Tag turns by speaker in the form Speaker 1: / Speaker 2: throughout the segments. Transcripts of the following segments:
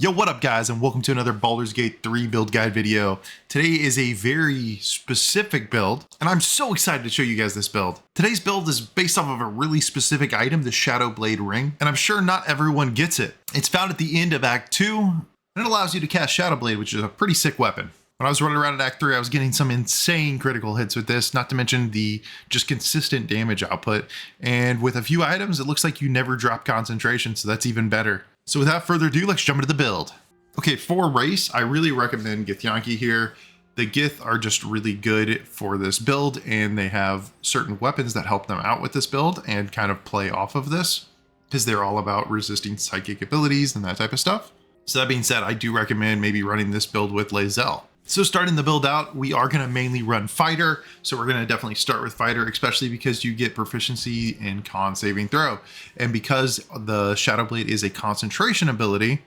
Speaker 1: Yo, what up guys, and welcome to another Baldur's Gate 3 build guide video. Today is a very specific build, and I'm so excited to show you guys this build. Today's build is based off of a really specific item, the Shadow Blade Ring, and I'm sure not everyone gets it. It's found at the end of Act 2, and it allows you to cast Shadow Blade, which is a pretty sick weapon. When I was running around at Act 3, I was getting some insane critical hits with this, not to mention the just consistent damage output. And with a few items, it looks like you never drop concentration, so that's even better. So without further ado, let's jump into the build. Okay, for race, I really recommend Gith here. The Gith are just really good for this build, and they have certain weapons that help them out with this build and kind of play off of this, because they're all about resisting psychic abilities and that type of stuff. So that being said, I do recommend maybe running this build with Lae'zel. So starting the build out, we are going to mainly run fighter. So we're going to definitely start with fighter, especially because you get proficiency in con saving throw. And because the Shadow Blade is a concentration ability,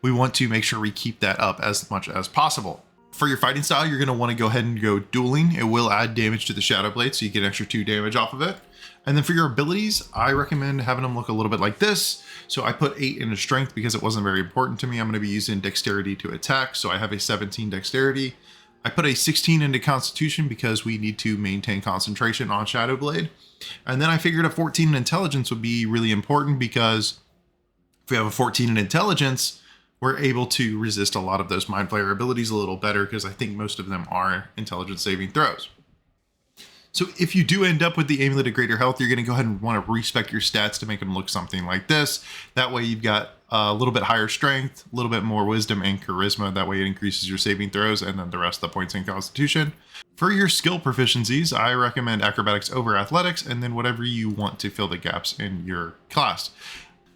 Speaker 1: we want to make sure we keep that up as much as possible. For your fighting style, you're going to want to go ahead and go dueling. It will add damage to the Shadow Blade, so you get an extra 2 damage off of it. And then for your abilities, I recommend having them look a little bit like this. So I put 8 into strength because it wasn't very important to me. I'm going to be using dexterity to attack, so I have a 17 dexterity. I put a 16 into constitution because we need to maintain concentration on Shadow Blade. And then I figured a 14 in intelligence would be really important because if we have a 14 in intelligence, we're able to resist a lot of those Mind Flayer abilities a little better because I think most of them are intelligence saving throws. So if you do end up with the Amulet of Greater Health, you're going to go ahead and want to respec your stats to make them look something like this. That way you've got a little bit higher strength, a little bit more wisdom and charisma. That way it increases your saving throws and then the rest of the points in constitution. For your skill proficiencies, I recommend acrobatics over athletics and then whatever you want to fill the gaps in your class.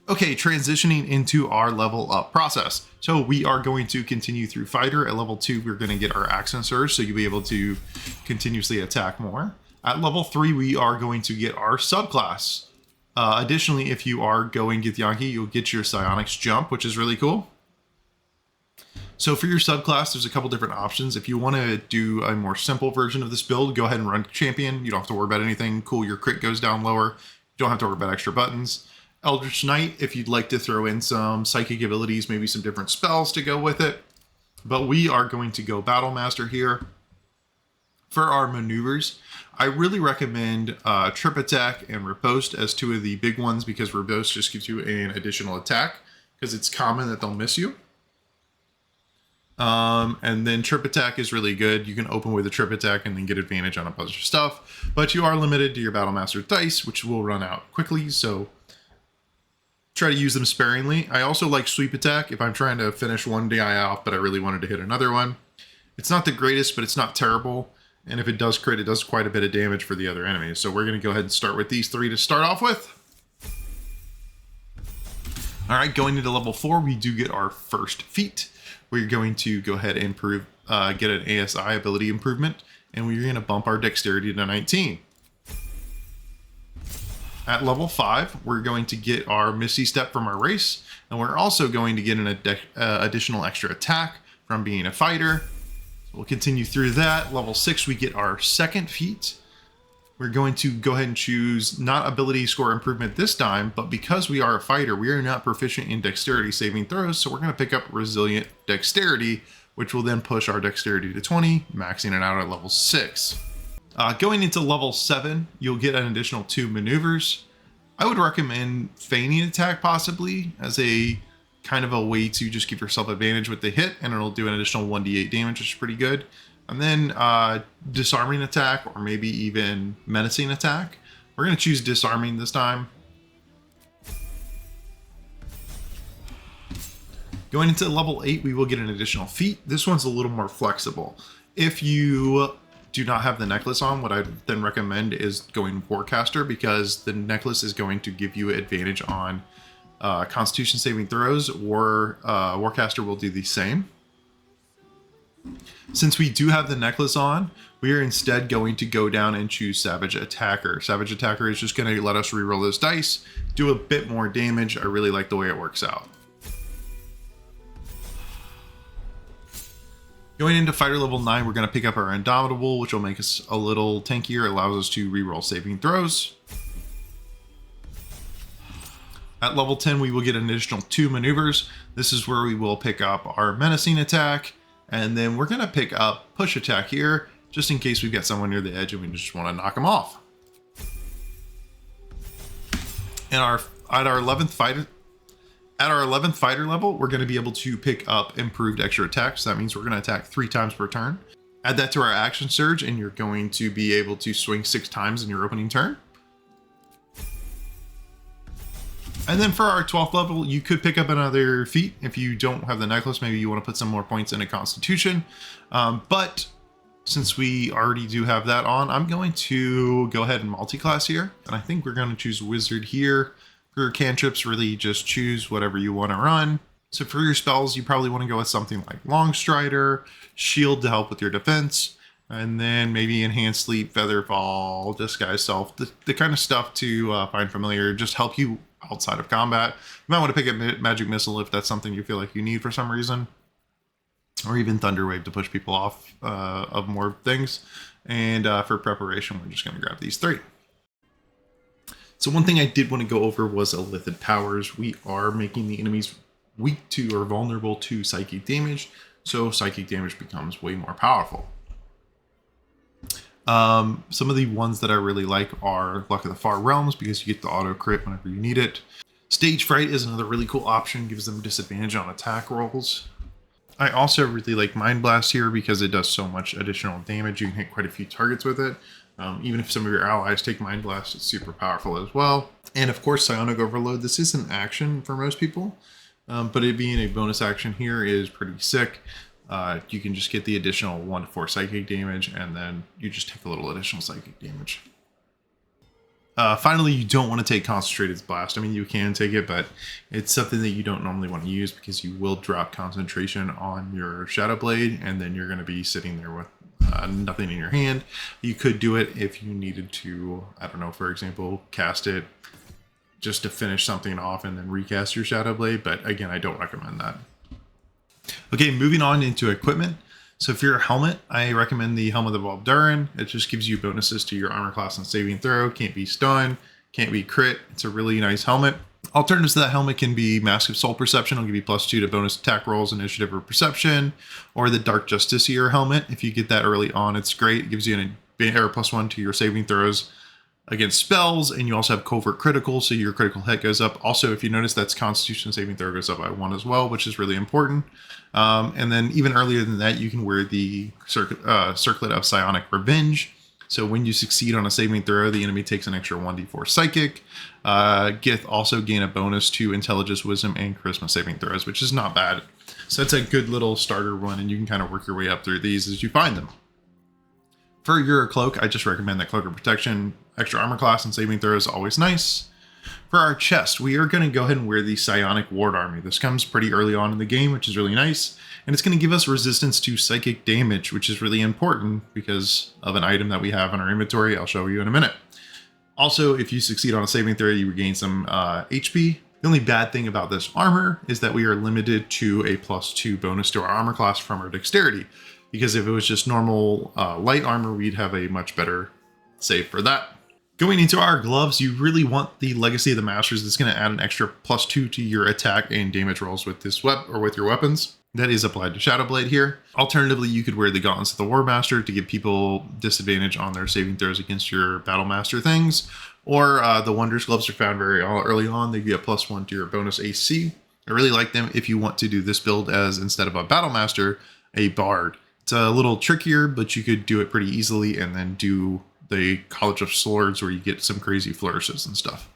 Speaker 1: Okay, transitioning into our level up process. So we are going to continue through fighter. At level 2, we're going to get our accent surge, so you'll be able to continuously attack more. At level 3, we are going to get our subclass. Additionally, if you are going Gith, you'll get your psionics jump, which is really cool. So for your subclass, there's a couple different options. If you want to do a more simple version of this build, go ahead and run champion. You don't have to worry about anything cool. Your crit goes down lower. You don't have to worry about extra buttons. Eldritch Knight, if you'd like to throw in some psychic abilities, maybe some different spells to go with it. But we are going to go Battle Master here. For our maneuvers, I really recommend Trip Attack and Riposte as 2 of the big ones because Riposte just gives you an additional attack because it's common that they'll miss you. And then Trip Attack is really good. You can open with a Trip Attack and then get advantage on a bunch of stuff. But you are limited to your Battle Master dice, which will run out quickly, so try to use them sparingly. I also like Sweep Attack if I'm trying to finish one guy off, but I really wanted to hit another one. It's not the greatest, but it's not terrible. And if it does crit, it does quite a bit of damage for the other enemies. So we're going to go ahead and start with these 3 to start off with. All right, going into level 4, we do get our first feat. We're going to go ahead and get an ASI ability improvement, and we're going to bump our dexterity to 19. At level 5, we're going to get our Misty Step from our race, and we're also going to get an additional extra attack from being a fighter. We'll continue through that. Level 6, we get our second feat. We're going to go ahead and choose not ability score improvement this time, but because we are a fighter, we are not proficient in dexterity saving throws, so we're going to pick up resilient dexterity, which will then push our dexterity to 20, maxing it out at level 6. Going into level 7, you'll get an additional 2 maneuvers. I would recommend feigning attack possibly as a kind of a way to just give yourself advantage with the hit, and it'll do an additional 1d8 damage, which is pretty good. And then disarming attack, or maybe even menacing attack. We're going to choose disarming this time. Going into level 8, we will get an additional feat. This one's a little more flexible. If you do not have the necklace on, what I then recommend is going Warcaster, because the necklace is going to give you advantage on Constitution saving throws, or Warcaster will do the same. Since we do have the necklace on, we are instead going to go down and choose Savage Attacker. Savage Attacker is just going to let us reroll those dice, do a bit more damage. I really like the way it works out. Going into fighter level 9, we're going to pick up our Indomitable, which will make us a little tankier. It allows us to reroll saving throws. At level 10, we will get an additional 2 maneuvers. This is where we will pick up our menacing attack, and then we're going to pick up push attack here, just in case we've got someone near the edge and we just want to knock them off. And at our 11th fighter level, we're going to be able to pick up improved extra attacks. So that means we're going to attack 3 times per turn. Add that to our action surge, and you're going to be able to swing 6 times in your opening turn. And then for our 12th level, you could pick up another feat. If you don't have the necklace, maybe you want to put some more points into Constitution. But since we already do have that on, I'm going to go ahead and multi-class here. And I think we're going to choose Wizard here. For your cantrips, really just choose whatever you want to run. So for your spells, you probably want to go with something like Long Strider, Shield to help with your defense, and then maybe Enhanced Leap, Feather Fall, Disguise Self, the kind of stuff to find familiar, just help you outside of combat. You might want to pick up Magic Missile if that's something you feel like you need for some reason, or even Thunder Wave to push people off of more things. And for preparation, we're just going to grab these 3. So one thing I did want to go over was Illithid Powers. We are making the enemies weak to or vulnerable to psychic damage, so psychic damage becomes way more powerful. Some of the ones that I really like are Luck of the Far Realms, because you get the auto crit whenever you need it. Stage Fright is another really cool option, gives them disadvantage on attack rolls. I also really like Mind Blast here because it does so much additional damage. You can hit quite a few targets with it. Even if some of your allies take Mind Blast, it's super powerful as well. And of course, Psionic Overload. This is an action for most people, but it being a bonus action here is pretty sick. You can just get the additional 1 to 4 psychic damage, and then you just take a little additional psychic damage. Finally, you don't want to take Concentrated Blast. I mean, you can take it, but it's something that you don't normally want to use because you will drop concentration on your Shadow Blade, and then you're going to be sitting there with nothing in your hand. You could do it if you needed to, I don't know, for example, cast it just to finish something off and then recast your Shadow Blade, but again, I don't recommend that. Okay, moving on into equipment. So if you're a helmet, I recommend the Helmet of Obduran. It just gives you bonuses to your armor class and saving throw. Can't be stun, can't be crit. It's a really nice helmet. Alternatives to that helmet can be Mask of Soul Perception. It'll give you +2 to bonus attack rolls, initiative, or perception. Or the Dark Justiciar helmet. If you get that early on, it's great. It gives you an error +1 to your saving throws against spells, and you also have covert critical, so your critical hit goes up. Also, if you notice, that's Constitution saving throw goes up by 1 as well, which is really important. And then even earlier than that, you can wear the Circlet of Psionic Revenge. So when you succeed on a saving throw, the enemy takes an extra 1d4 psychic. Gith also gain a bonus to Intelligence, Wisdom, and Charisma saving throws, which is not bad. So that's a good little starter run, and you can kind of work your way up through these as you find them. For your cloak, I just recommend that Cloak of Protection. Extra armor class and saving throw is always nice. For our chest, we are going to go ahead and wear the Psionic Ward Army. This comes pretty early on in the game, which is really nice. And it's going to give us resistance to psychic damage, which is really important because of an item that we have in our inventory. I'll show you in a minute. Also, if you succeed on a saving throw, you regain some HP. The only bad thing about this armor is that we are limited to a +2 bonus to our armor class from our dexterity. Because if it was just normal light armor, we'd have a much better save for that. Going into our gloves, you really want the Legacy of the Masters. That's going to add an extra +2 to your attack and damage rolls with this with your weapons. That is applied to Shadow Blade here. Alternatively, you could wear the Gauntlets of the War Master to give people disadvantage on their saving throws against your Battle Master things. Or the Wonders Gloves are found very early on. They give a +1 to your bonus AC. I really like them if you want to do this build as, instead of a Battle Master, a Bard. It's a little trickier, but you could do it pretty easily and then do the College of Swords where you get some crazy flourishes and stuff.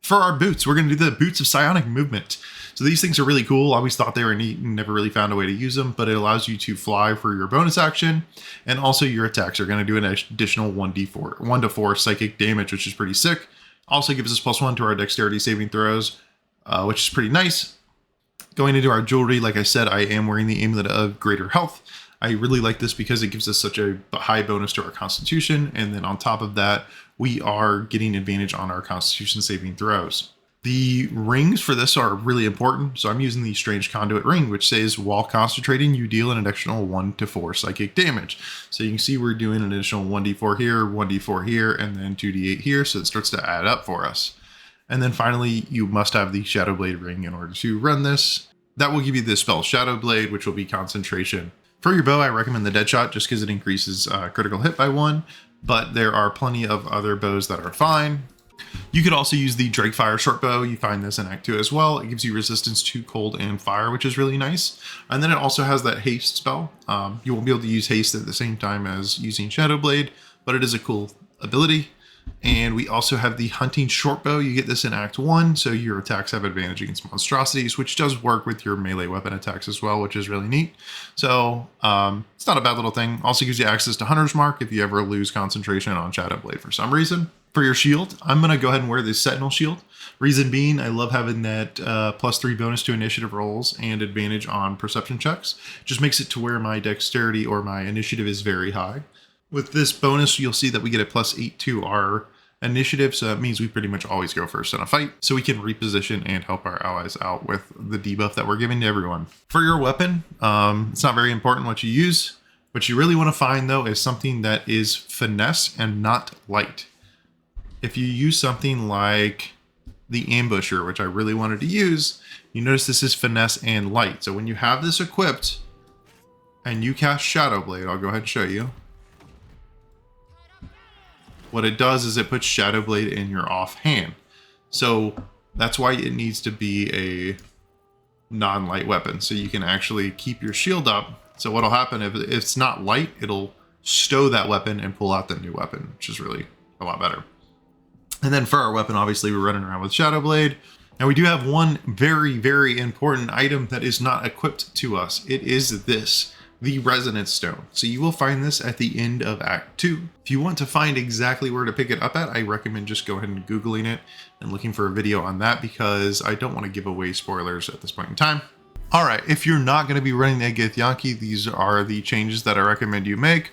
Speaker 1: For our boots, we're going to do the Boots of Psionic Movement. So these things are really cool. I always thought they were neat and never really found a way to use them, but it allows you to fly for your bonus action, and also your attacks are going to do an additional 1 to 4 psychic damage, which is pretty sick. Also gives us +1 to our dexterity saving throws, which is pretty nice. Going into our jewelry, like I said, I am wearing the Amulet of Greater Health. I really like this because it gives us such a high bonus to our Constitution, and then on top of that, we are getting advantage on our Constitution saving throws. The rings for this are really important, so I'm using the Strange Conduit ring, which says, while concentrating, you deal an additional 1 to 4 psychic damage. So you can see we're doing an additional 1d4 here, 1d4 here, and then 2d8 here, so it starts to add up for us. And then finally, you must have the Shadow Blade ring in order to run this. That will give you the spell Shadow Blade, which will be concentration. For your bow, I recommend the Deadshot just because it increases critical hit by 1, but there are plenty of other bows that are fine. You could also use the Drakefire short bow. You find this in Act 2 as well. It gives you resistance to cold and fire, which is really nice. And then it also has that haste spell. You won't be able to use haste at the same time as using Shadow Blade, but it is a cool ability. And we also have the hunting short bow. You get this in Act 1, so your attacks have advantage against monstrosities, which does work with your melee weapon attacks as well, which is really neat. So it's not a bad little thing. Also gives you access to Hunter's Mark if you ever lose concentration on Shadow Blade for some reason. For your shield, I'm going to go ahead and wear this Sentinel shield. Reason being, I love having that +3 bonus to initiative rolls and advantage on perception checks. Just makes it to where my dexterity or my initiative is very high. With this bonus, you'll see that we get a +8 to our initiative, so that means we pretty much always go first in a fight, so we can reposition and help our allies out with the debuff that we're giving to everyone. For your weapon, it's not very important what you use. What you really want to find, though, is something that is finesse and not light. If you use something like the Ambusher, which I really wanted to use, you notice this is finesse and light. So when you have this equipped and you cast Shadow Blade, I'll go ahead and show you. What it does is it puts Shadow Blade in your offhand. So that's why it needs to be a non-light weapon. So you can actually keep your shield up. So what'll happen if it's not light, it'll stow that weapon and pull out the new weapon, which is really a lot better. And then for our weapon, obviously we're running around with Shadow Blade. Now we do have one very, very important item that is not equipped to us. It is this, the Resonance Stone. So you will find this at the end of Act 2. If you want to find exactly where to pick it up at, I recommend just go ahead and Googling it and looking for a video on that, because I don't want to give away spoilers at this point in time. All right, if you're not going to be running a Gith Yankee, these are the changes that I recommend you make.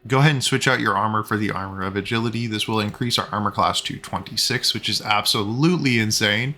Speaker 1: Go ahead and switch out your armor for the Armor of Agility. This will increase our armor class to 26, which is absolutely insane.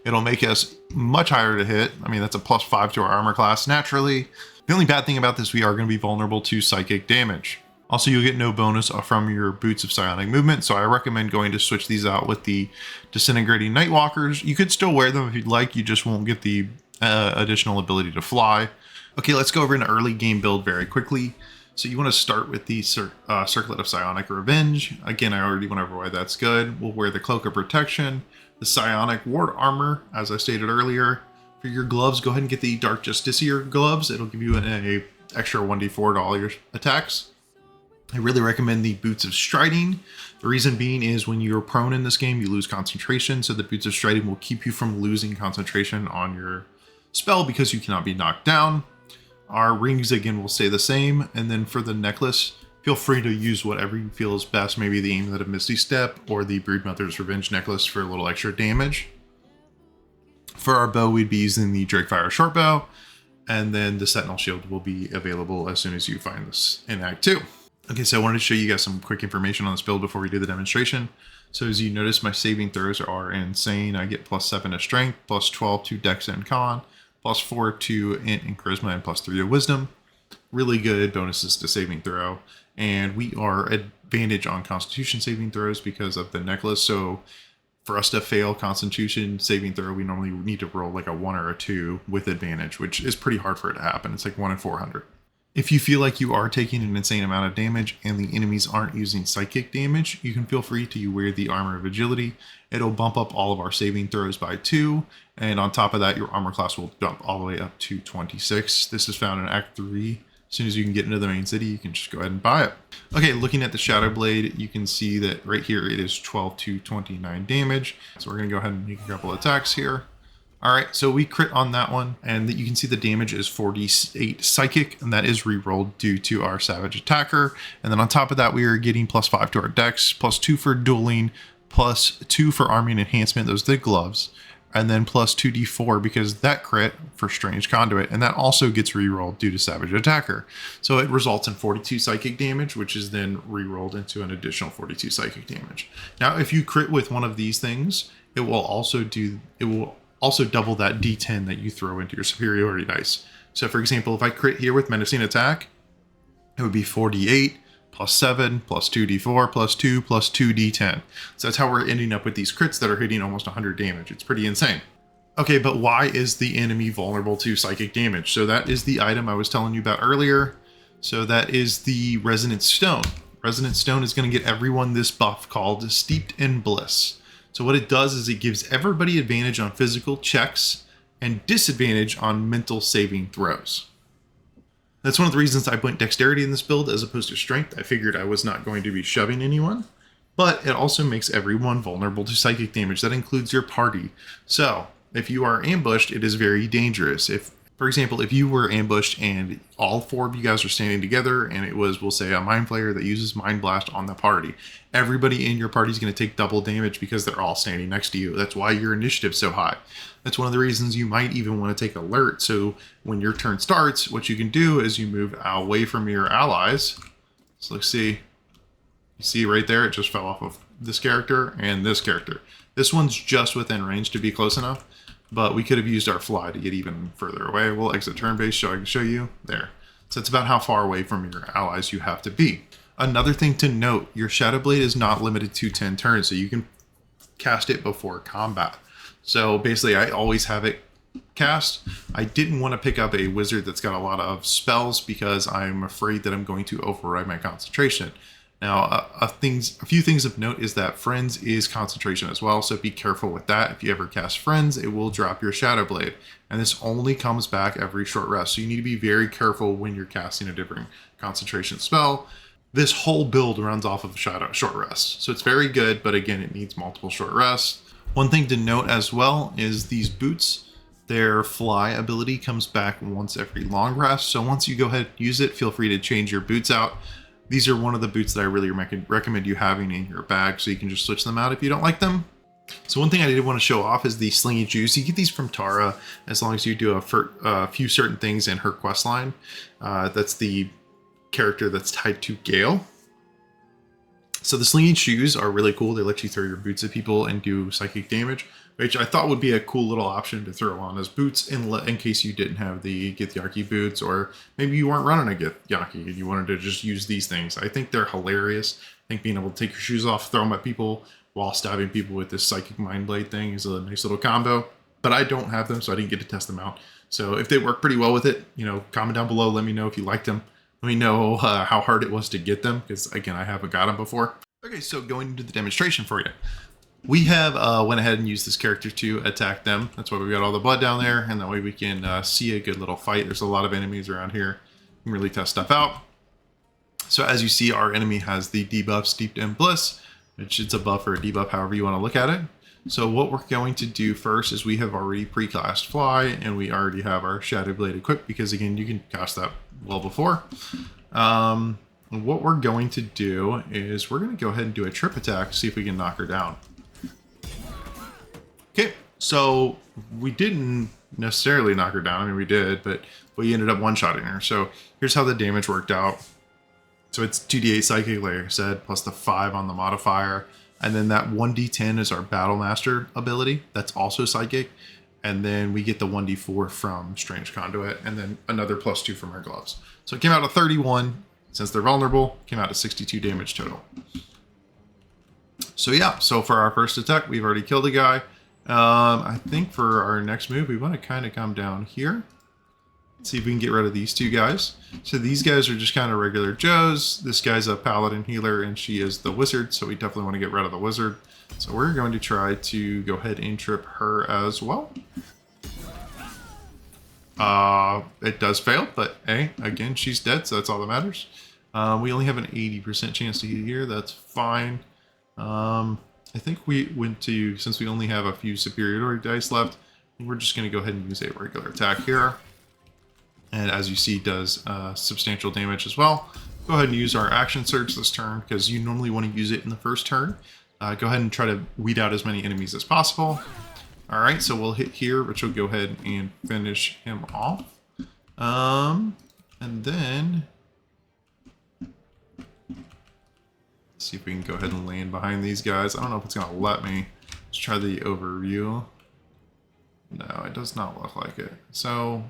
Speaker 1: It'll make us much higher to hit. I mean, that's a +5 to our armor class naturally. The only bad thing about this, we are going to be vulnerable to psychic damage. Also, you'll get no bonus from your Boots of Psionic Movement, so I recommend going to switch these out with the Disintegrating Nightwalkers. You could still wear them if you'd like, you just won't get the additional ability to fly. Okay, let's go over an early game build very quickly. So you want to start with the Circlet of Psionic Revenge. Again, I already went over why that's good. We'll wear the Cloak of Protection, the Psionic Ward Armor, as I stated earlier. For your gloves, go ahead and get the Dark Justiciar gloves. It'll give you an extra 1d4 to all your attacks. I really recommend the Boots of Striding. The reason being is when you're prone in this game, you lose concentration. So the Boots of Striding will keep you from losing concentration on your spell because you cannot be knocked down. Our rings, again, will stay the same. And then for the necklace, feel free to use whatever you feel is best. Maybe the Amulet of Misty Step or the Broodmother's Revenge necklace for a little extra damage. For our bow, we'd be using the Drakefire short bow. And then the Sentinel shield will be available as soon as you find this in Act 2. Okay, so I wanted to show you guys some quick information on this build before we do the demonstration. So as you notice, my saving throws are insane. I get +7 to Strength, +12 to Dex and Con, +4 to Int and Charisma, and +3 to Wisdom. Really good bonuses to saving throw. And we are advantage on Constitution saving throws because of the necklace. So for us to fail Constitution saving throw, we normally need to roll like a 1 or a 2 with advantage, which is pretty hard for it to happen. It's like 1 in 400. If you feel like you are taking an insane amount of damage and the enemies aren't using psychic damage, you can feel free to wear the Armor of Agility. It'll bump up all of our saving throws by 2, and on top of that, your armor class will jump all the way up to 26. This is found in Act 3. As soon as you can get into the main city, you can just go ahead and buy it. Okay, looking at the Shadow Blade, you can see that right here it is 12 to 29 damage. So we're going to go ahead and make a couple attacks here. All right, so we crit on that one, and you can see the damage is 48 psychic, and that is rerolled due to our Savage Attacker. And then on top of that, we are getting +5 to our Dex, +2 for Dueling, +2 for Arming Enhancement, those are the gloves, and then +2d4 because that crit for Strange Conduit, and that also gets rerolled due to Savage Attacker. So it results in 42 psychic damage, which is then rerolled into an additional 42 psychic damage. Now, if you crit with one of these things, it will also double that d10 that you throw into your superiority dice. So for example, if I crit here with Menacing Attack, it would be 48 +7, +2d4, +2, +2d10. So that's how we're ending up with these crits that are hitting almost 100 damage. It's pretty insane. Okay, but why is the enemy vulnerable to psychic damage? So that is the item I was telling you about earlier. So that is the Resonant Stone. Resonant Stone is going to get everyone this buff called Steeped in Bliss. So what it does is it gives everybody advantage on physical checks and disadvantage on mental saving throws. That's one of the reasons I went dexterity in this build as opposed to strength. I figured I was not going to be shoving anyone, but it also makes everyone vulnerable to psychic damage. That includes your party. So if you are ambushed, it is very dangerous. For example, if you were ambushed and all 4 of you guys are standing together and it was, we'll say, a Mind Flayer that uses Mind Blast on the party, everybody in your party is going to take double damage because they're all standing next to you. That's why your initiative's so high. That's one of the reasons you might even want to take alert. So when your turn starts, what you can do is you move away from your allies. So let's see. You see right there, it just fell off of this character and this character. This one's just within range to be close enough, but we could have used our fly to get even further away. We'll exit turn base so I can show you there. So it's about how far away from your allies you have to be. Another thing to note, your Shadow Blade is not limited to 10 turns, so you can cast it before combat. So basically I always have it cast. I didn't want to pick up a wizard that's got a lot of spells because I'm afraid that I'm going to override my concentration. Now, a few things of note is that Friends is concentration as well, so be careful with that. If you ever cast Friends, it will drop your Shadow Blade, and this only comes back every short rest, so you need to be very careful when you're casting a different concentration spell. This whole build runs off of short rest, so it's very good, but again, it needs multiple short rests. One thing to note as well is these boots. Their fly ability comes back once every long rest, so once you go ahead and use it, feel free to change your boots out. These are one of the boots that I really recommend you having in your bag, so you can just switch them out if you don't like them. So one thing I did want to show off is the Slinging Shoes. You get these from Tara as long as you do a few certain things in her quest line. That's the character that's tied to Gale. So the Slinging Shoes are really cool. They let you throw your boots at people and do psychic damage, which I thought would be a cool little option to throw on as boots in case you didn't have the Githyanki boots, or maybe you weren't running a Githyanki and you wanted to just use these things. I think they're hilarious. I think being able to take your shoes off, throw them at people while stabbing people with this Psychic Mind Blade thing is a nice little combo. But I don't have them, so I didn't get to test them out. So if they work pretty well with it, comment down below. Let me know if you liked them. Let me know how hard it was to get them, because again, I haven't got them before. Okay, so going into the demonstration for you. We have went ahead and used this character to attack them. That's why we got all the blood down there, and that way we can see a good little fight. There's a lot of enemies around here. You can really test stuff out. So as you see, our enemy has the debuff Steeped in Bliss, which is a buff or a debuff, however you want to look at it. So what we're going to do first is we have already pre-classed Fly, and we already have our Shadow Blade equipped, because again, you can cast that well before. What we're going to do is we're going to go ahead and do a trip attack, see if we can knock her down. Okay, so we didn't necessarily knock her down. I mean, we did, but we ended up one-shotting her. So here's how the damage worked out. So it's 2d8 psychic, like I said, plus the 5 on the modifier. And then that 1d10 is our Battle Master ability. That's also psychic. And then we get the 1d4 from Strange Conduit, and then another +2 from our gloves. So it came out to 31. Since they're vulnerable, came out to 62 damage total. So yeah, so for our first attack, we've already killed a guy. I think for our next move, we want to kind of come down here. See if we can get rid of these two guys. So these guys are just kind of regular Joes. This guy's a paladin healer, and she is the wizard, so we definitely want to get rid of the wizard. So we're going to try to go ahead and trip her as well. It does fail, but hey, again, she's dead, so that's all that matters. We only have an 80% chance to hit here. That's fine. I think we went to, since we only have a few superiority dice left, we're just going to go ahead and use a regular attack here. And as you see, does substantial damage as well. Go ahead and use our action surge this turn, because you normally want to use it in the first turn. Go ahead and try to weed out as many enemies as possible. All right, so we'll hit here, which will go ahead and finish him off. And then see if we can go ahead and land behind these guys. I don't know if it's going to let me. Let's try the overview. No, it does not look like it. So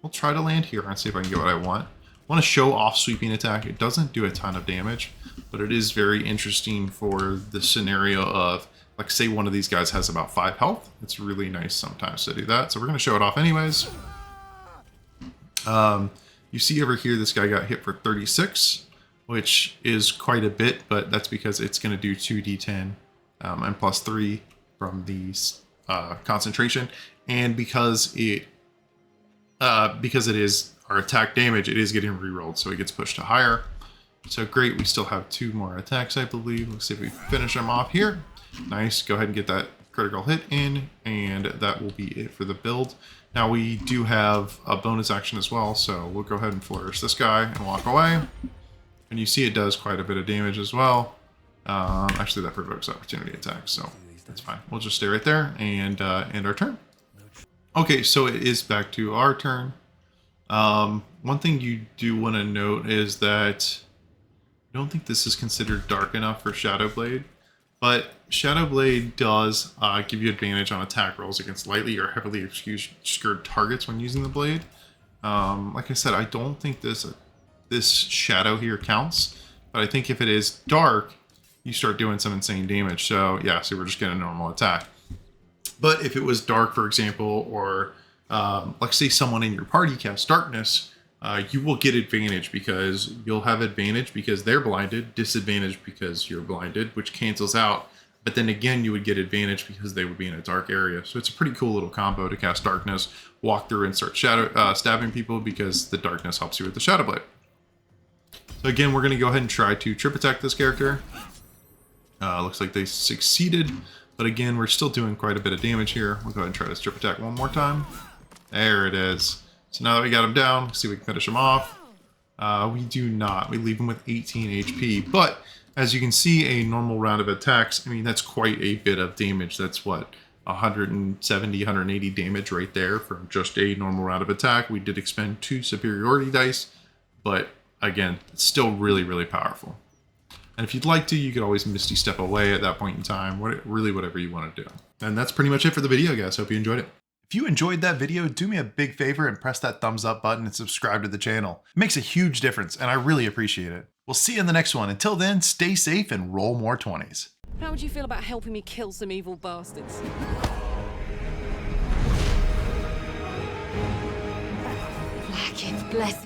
Speaker 1: we'll try to land here and see if I can get what I want. want to show off sweeping attack. It doesn't do a ton of damage, but it is very interesting for the scenario of, like, say one of these guys has about 5 health. It's really nice sometimes to do that. So we're going to show it off anyways. You see over here, this guy got hit for 36, which is quite a bit, but that's because it's going to do 2d10 and plus 3 from the concentration. And because it is our attack damage, it is getting rerolled, so it gets pushed to higher. So great, we still have 2 more attacks, I believe. Let's see if we finish them off here. Nice, go ahead and get that critical hit in, and that will be it for the build. Now we do have a bonus action as well, so we'll go ahead and flourish this guy and walk away. And you see it does quite a bit of damage as well. Actually, that provokes opportunity attacks, so that's fine. We'll just stay right there and end our turn. Okay, so it is back to our turn. One thing you do want to note is that I don't think this is considered dark enough for Shadowblade, but Shadowblade does give you advantage on attack rolls against lightly or heavily obscured targets when using the blade. Like I said, I don't think this shadow here counts, but I think if it is dark, you start doing some insane damage. So yeah, so we're just getting a normal attack. But if it was dark, for example, or like say someone in your party casts darkness, you will get advantage because you'll have advantage because they're blinded, disadvantage because you're blinded, which cancels out. But then again, you would get advantage because they would be in a dark area. So it's a pretty cool little combo to cast darkness, walk through and start stabbing people because the darkness helps you with the Shadow Blade. So again, we're going to go ahead and try to trip attack this character. Looks like they succeeded, but again, we're still doing quite a bit of damage here. We'll go ahead and try to strip attack one more time. There it is. So now that we got him down, let's see if we can finish him off. We do not. We leave him with 18 HP, but as you can see, a normal round of attacks, I mean, that's quite a bit of damage. That's what, 170, 180 damage right there from just a normal round of attack. We did expend 2 superiority dice, but again, it's still really, really powerful. And if you'd like to, you could always Misty Step away at that point in time, really whatever you want to do. And that's pretty much it for the video, guys. Hope you enjoyed it. If you enjoyed that video, do me a big favor and press that thumbs up button and subscribe to the channel. It makes a huge difference, and I really appreciate it. We'll see you in the next one. Until then, stay safe and roll more 20s.
Speaker 2: How would you feel about helping me kill some evil bastards? Black blessed.